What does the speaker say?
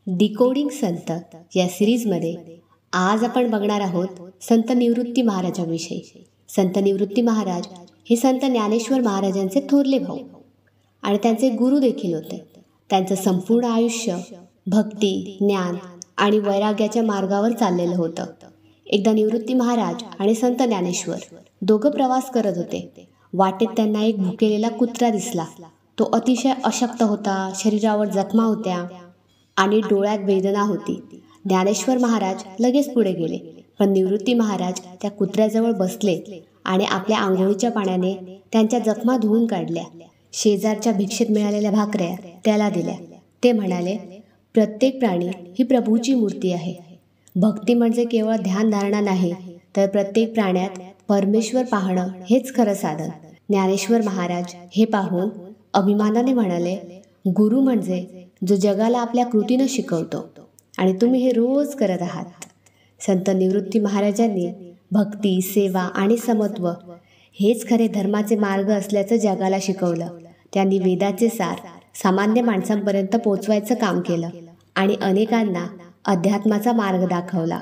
Decoding संत या सिरीजमध्ये आज आपण बघणार आहोत संत निवृत्ती महाराजांविषयी. संत निवृत्ती महाराज हे संत ज्ञानेश्वर महाराजांचे थोरले भाऊ आणि त्यांचे गुरु देखील होते. त्यांचं संपूर्ण आयुष्य भक्ती, ज्ञान आणि वैराग्याच्या मार्गावर चाललेलं होतं. एकदा निवृत्ती महाराज आणि संत ज्ञानेश्वर दोघं प्रवास करत होते. वाटेत त्यांना एक भुकेलेला कुत्रा दिसला. तो अतिशय अशक्त होता, शरीरावर जखमा होत्या आणि डोळ्यात वेदना होती. ज्ञानेश्वर महाराज लगेच पुढे गेले, पण निवृत्ती महाराज त्या कुत्र्याजवळ बसले आणि आपल्या आंघोळीच्या पाण्याने त्यांच्या जखमा धुवून काढल्या. शेजारच्या भिक्षेत मिळालेल्या भाकऱ्या त्याला दिल्या. ते म्हणाले, प्रत्येक प्राणी ही प्रभूची मूर्ती आहे. भक्ती म्हणजे केवळ ध्यानधारणा नाही, तर प्रत्येक प्राण्यात परमेश्वर पाहणं हेच खरं साधन. ज्ञानेश्वर महाराज हे पाहून अभिमानाने म्हणाले, गुरु म्हणजे जो जगाला आपल्या कृतीनं शिकवतो आणि तुम्ही हे रोज करत आहात. संत निवृत्ती महाराजांनी भक्ती, सेवा आणि समत्व हेच खरे धर्माचे मार्ग असल्याचं जगाला शिकवलं. त्यांनी वेदाचे सार सामान्य माणसांपर्यंत पोचवायचं काम केलं आणि अनेकांना अध्यात्माचा मार्ग दाखवला.